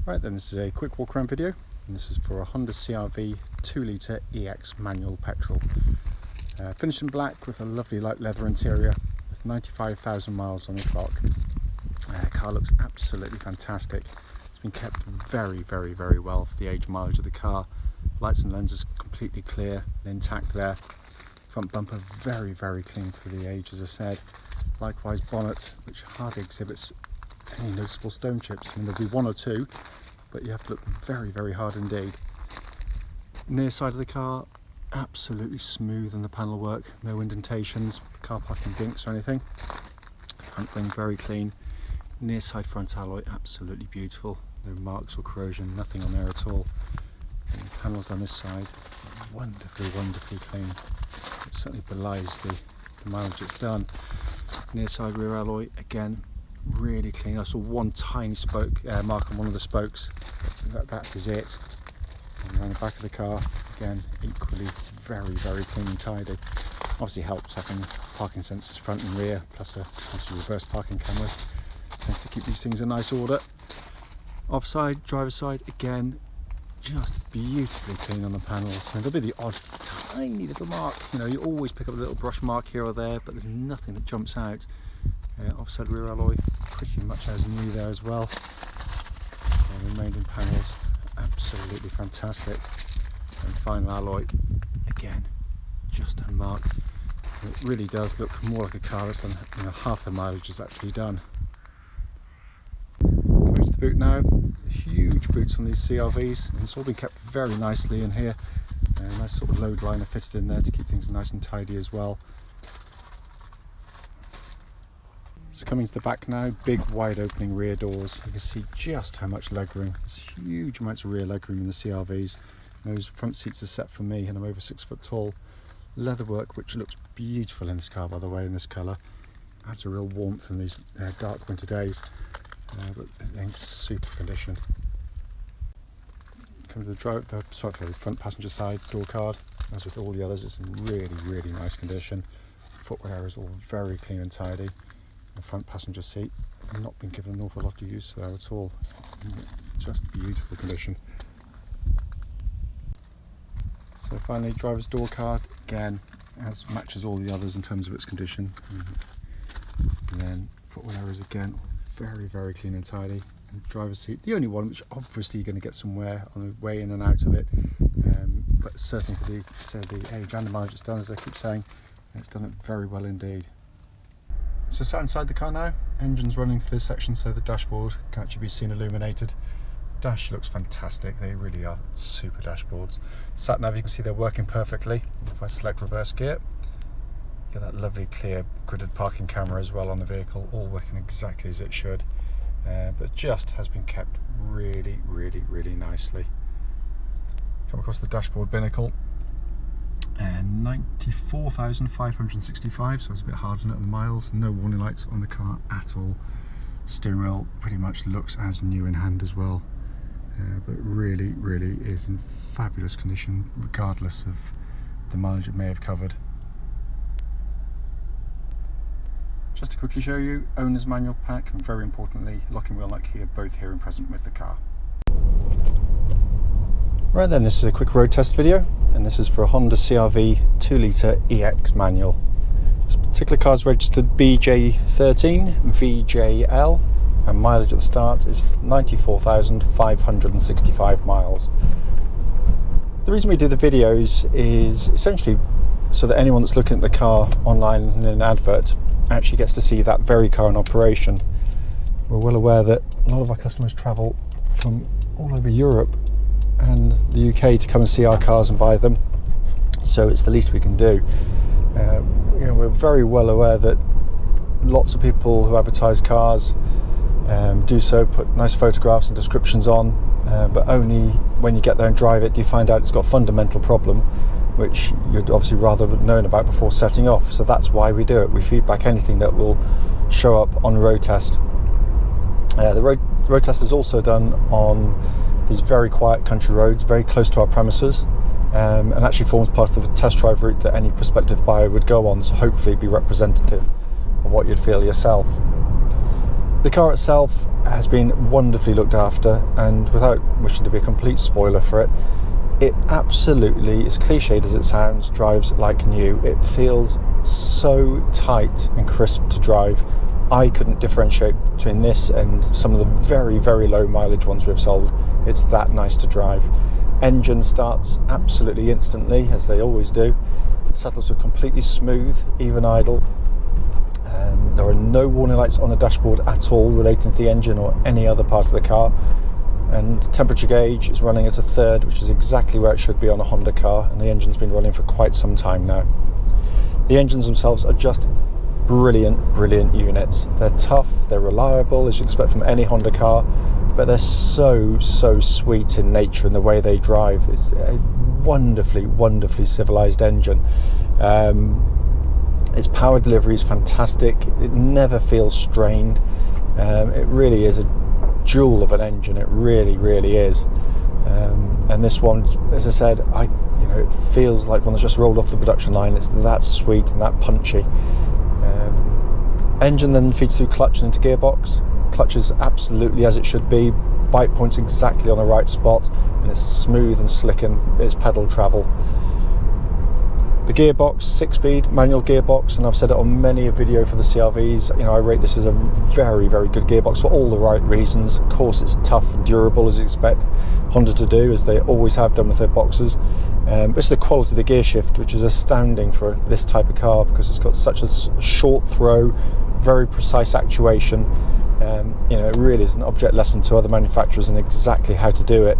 Right then, this is a quick walk around video, and this is for a Honda CR-V 2-litre EX manual petrol. Finished in black with a lovely light leather interior with 95,000 miles on the clock. Car looks absolutely fantastic. It's been kept very well for the age mileage of the car. Lights and lenses completely clear and intact there. Front bumper very clean for the age, as I said. Likewise bonnet, which hardly exhibits any noticeable stone chips. I mean, there'll be one or two, but you have to look very hard indeed. Near side of the car, absolutely smooth in the panel work, no indentations, car parking dinks or anything. Front wing very clean. Near side front alloy absolutely beautiful, no marks or corrosion, nothing on there at all. And the panels on this side, wonderfully clean. It certainly belies the mileage it's done. Near side rear alloy, again, really clean. I saw one tiny spoke mark on one of the spokes. That is it. And around the back of the car, again, equally very clean and tidy. Obviously helps having parking sensors front and rear, plus a reverse parking camera. Tends to keep these things in nice order. Offside, driver's side, again, just beautifully clean on the panels. And there'll be the odd tiny little mark. You know, you always pick up a little brush mark here or there, but there's nothing that jumps out. Offside rear alloy, pretty much as new there as well. The remaining panels, absolutely fantastic. And final alloy, again, just unmarked. It really does look more like a car that's done, you know, half the mileage is actually done. Coming to the boot now, huge boots on these CR-Vs, and it's all been kept very nicely in here. A nice sort of load liner fitted in there to keep things nice and tidy as well. So coming to the back now, big wide opening rear doors. You can see just how much legroom. There's huge amounts of rear legroom in the CR-Vs. Those front seats are set for me, and I'm over 6 foot tall. Leatherwork, which looks beautiful in this car, by the way, in this colour. Adds a real warmth in these dark winter days. But in super condition. Come to the front passenger side door card. As with all the others, it's in really nice condition. Footwear is all very clean and tidy. The front passenger seat, not been given an awful lot of use there at all. Just beautiful condition. So finally, driver's door card, again, as matches all the others in terms of its condition. And then footwear is again very clean and tidy. And driver's seat, the only one which obviously you're going to get some wear on the way in and out of it, but certainly for the age and the mileage it's done, as I keep saying, it's done it very well indeed. So sat inside the car now, engine's running for this section, so the dashboard can actually be seen illuminated. Dash looks fantastic, they really are super dashboards. Sat nav, you can see they're working perfectly. If I select reverse gear, you get that lovely clear gridded parking camera as well on the vehicle, all working exactly as it should. But just has been kept really nicely. Come across the dashboard binnacle. And 94,565, so it's a bit hard on it on the miles. No warning lights on the car at all. Steering wheel pretty much looks as new in hand as well, but really is in fabulous condition regardless of the mileage it may have covered. Just to quickly show you, owner's manual pack, and very importantly, locking wheel nut key are both here and present with the car. Right then, this is a quick road test video, and this is for a Honda CR-V 2-litre EX manual. This particular car is registered BJ13VJL, and mileage at the start is 94,565 miles. The reason we do the videos is essentially so that anyone that's looking at the car online in an advert actually gets to see that very car in operation. We're well aware that a lot of our customers travel from all over Europe and the UK to come and see our cars and buy them, so it's the least we can do. You know, we're very well aware that lots of people who advertise cars do so, put nice photographs and descriptions on, but only when you get there and drive it do you find out it's got a fundamental problem which you'd obviously rather have known about before setting off. So that's why we do it. We feedback anything that will show up on road test. The road test is also done on these very quiet country roads, very close to our premises, and actually forms part of the test drive route that any prospective buyer would go on, so hopefully be representative of what you'd feel yourself. The car itself has been wonderfully looked after, and without wishing to be a complete spoiler for it, it absolutely, as cliched as it sounds, drives like new. It feels so tight and crisp to drive. I couldn't differentiate between this and some of the very, very low mileage ones we've sold. It's that nice to drive. Engine starts absolutely instantly, as they always do. Settles are completely smooth, even idle. There are no warning lights on the dashboard at all relating to the engine or any other part of the car. And temperature gauge is running at a third, which is exactly where it should be on a Honda car, and the engine's been running for quite some time now. The engines themselves are just brilliant units. They're tough, they're reliable, as you'd expect from any Honda car, but they're so sweet in nature in the way they drive. It's a wonderfully civilized engine. Its power delivery is fantastic. It never feels strained. It really is a jewel of an engine. It really is. And this one, as I said, it feels like one that's just rolled off the production line. It's that sweet and that punchy. Engine then feeds through clutch and into gearbox. Clutch is absolutely as it should be. Bite points exactly on the right spot, and it's smooth and slick in its pedal travel. The gearbox, 6-speed manual gearbox, and I've said it on many a video for the CR-Vs. I rate this as a very good gearbox for all the right reasons. Of course, it's tough and durable, as you expect Honda to do, as they always have done with their boxes. But it's the quality of the gear shift, which is astounding for this type of car, because it's got such a short throw, very precise actuation. It really is an object lesson to other manufacturers in exactly how to do it.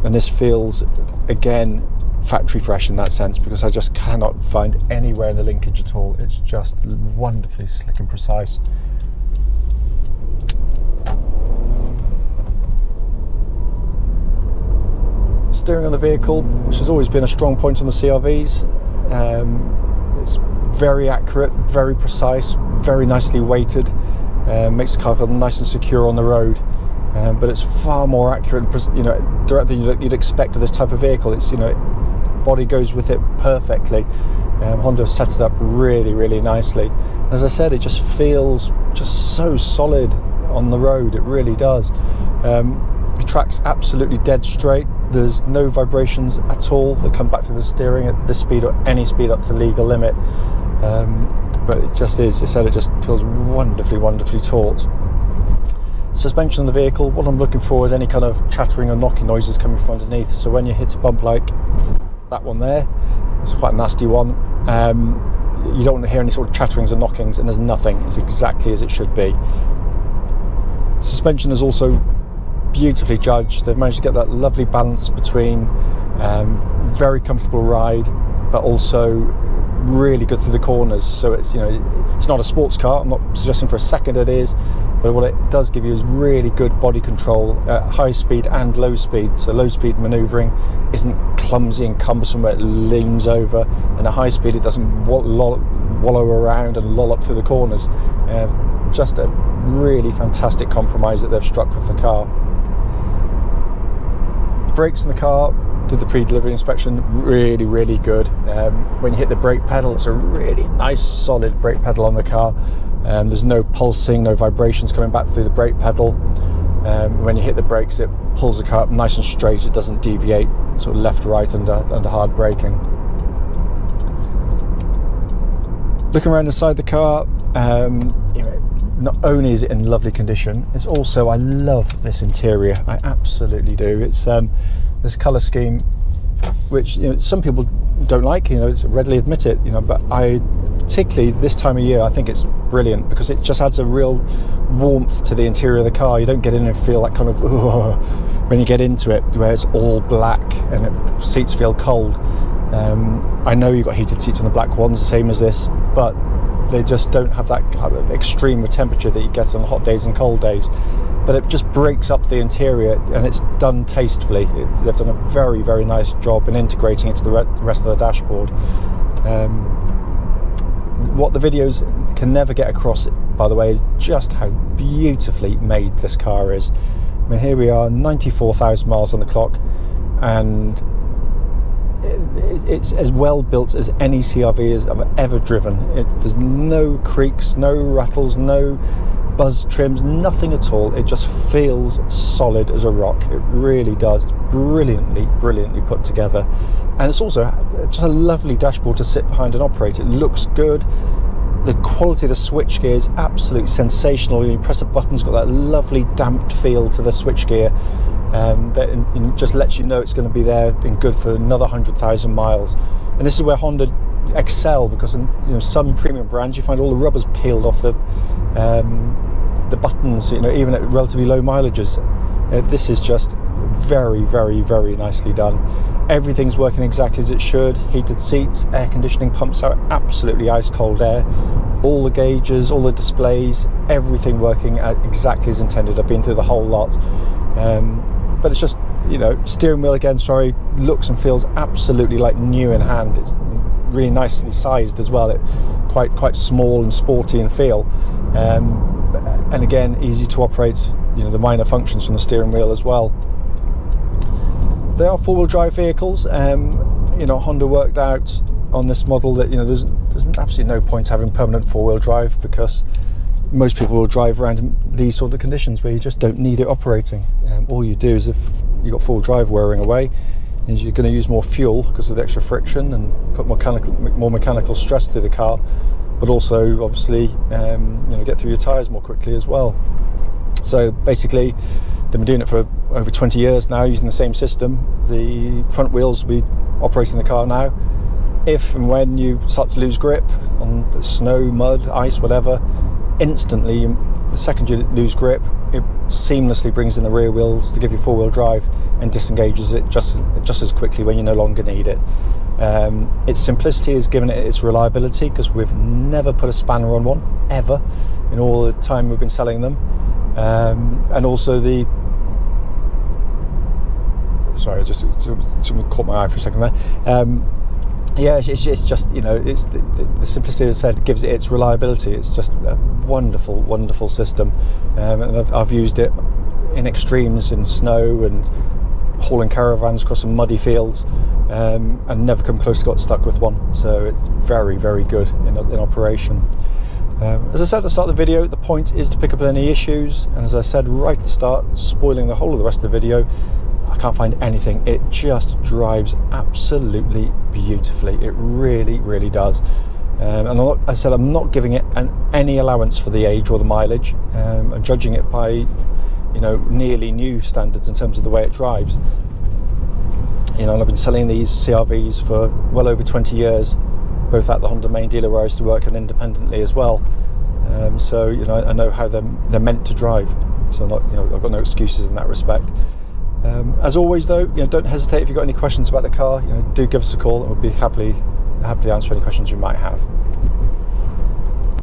And this feels, again, factory fresh in that sense, because I just cannot find anywhere in the linkage at all. It's just wonderfully slick and precise. Steering on the vehicle, which has always been a strong point on the CR-Vs. It's very accurate, very precise, very nicely weighted. Makes the car feel nice and secure on the road. But it's far more accurate, directly you'd expect of this type of vehicle. It's, body goes with it perfectly. Honda sets it up really nicely. As I said, it just feels just so solid on the road. It really does. The track's absolutely dead straight. There's no vibrations at all that come back through the steering at this speed or any speed up to the legal limit. But it just is, as I said, it just feels wonderfully taut. Suspension of the vehicle, what I'm looking for is any kind of chattering or knocking noises coming from underneath. So when you hit a bump like that one there, it's quite a nasty one, you don't want to hear any sort of chatterings or knockings, and there's nothing. It's exactly as it should be. Suspension is also beautifully judged. They've managed to get that lovely balance between very comfortable ride, but also really good through the corners. So it's it's not a sports car. I'm not suggesting for a second it is, but what it does give you is really good body control at high speed and low speed. So low speed manoeuvring isn't clumsy and cumbersome where it leans over, and at high speed it doesn't wallow around and loll up through the corners. Just a really fantastic compromise that they've struck with the car. The brakes in the car, did the pre-delivery inspection, really good. When you hit the brake pedal, it's a really nice solid brake pedal on the car. There's no pulsing, no vibrations coming back through the brake pedal. When you hit the brakes, it pulls the car up nice and straight. It doesn't deviate sort of left right under hard braking. Looking around inside the car, not only is it in lovely condition, it's also, I love this interior. I absolutely do. It's this colour scheme, which some people don't like, readily admit it, but I, particularly this time of year, I think it's brilliant, because it just adds a real warmth to the interior of the car. You don't get in and feel that kind of when you get into it, where it's all black and the seats feel cold. I know you've got heated seats on the black ones, the same as this, but they just don't have that kind of extreme of temperature that you get on hot days and cold days. But it just breaks up the interior, and it's done tastefully. They've done a very nice job in integrating it to the rest of the dashboard. What the videos can never get across, by the way, is just how beautifully made this car is. I mean, here we are, 94,000 miles on the clock, and it's as well built as any CR-V as I've ever driven. There's no creaks, no rattles, no buzz trims, nothing at all. It just feels solid as a rock. It really does. It's brilliantly put together, and it's also just a lovely dashboard to sit behind and operate. It looks good. The quality of the switchgear is absolutely sensational. When you press a button, it's got that lovely damped feel to the switchgear that just lets you know it's going to be there and good for another 100,000 miles. And this is where Honda excel, because in some premium brands you find all the rubber's peeled off the buttons, even at relatively low mileages. This is just very nicely done. Everything's working exactly as it should. Heated seats, air conditioning pumps out absolutely ice cold air, all the gauges, all the displays, everything working exactly as intended. I've been through the whole lot, but it's just, steering wheel again, sorry, looks and feels absolutely like new in hand. It's really nicely sized as well. It quite small and sporty in feel, and again easy to operate. The minor functions from the steering wheel as well. They are four-wheel drive vehicles. Honda worked out on this model that there's absolutely no point having permanent four-wheel drive, because most people will drive around in these sort of conditions where you just don't need it operating. All you do is, if you've got four-wheel drive wearing away, is you're going to use more fuel because of the extra friction and put more mechanical stress through the car, but also obviously get through your tyres more quickly as well. So basically, they've been doing it for over 20 years now, using the same system. The front wheels will be operating the car now. If and when you start to lose grip on snow, mud, ice, whatever, instantly, the second you lose grip, it seamlessly brings in the rear wheels to give you four-wheel drive and disengages it just as quickly when you no longer need it. Its simplicity has given it its reliability, because we've never put a spanner on one, ever, in all the time we've been selling them. And also sorry, something caught my eye for a second there. It's just, it's the simplicity, as I said, gives it its reliability. It's just a wonderful system, and I've used it in extremes, in snow and hauling caravans across some muddy fields, and never come close to got stuck with one. So it's very good in operation. As I said at the start of the video, the point is to pick up any issues, and as I said right at the start, spoiling the whole of the rest of the video, I can't find anything. It just drives absolutely beautifully. It really does. And I'm not giving it any allowance for the age or the mileage. I'm judging it by nearly new standards in terms of the way it drives. And I've been selling these CR-Vs for well over 20 years, both at the Honda main dealer where I used to work and independently as well. So I know how they're meant to drive. So I've got no excuses in that respect. As always, though, don't hesitate if you've got any questions about the car. Do give us a call, and we'll be happily answer any questions you might have.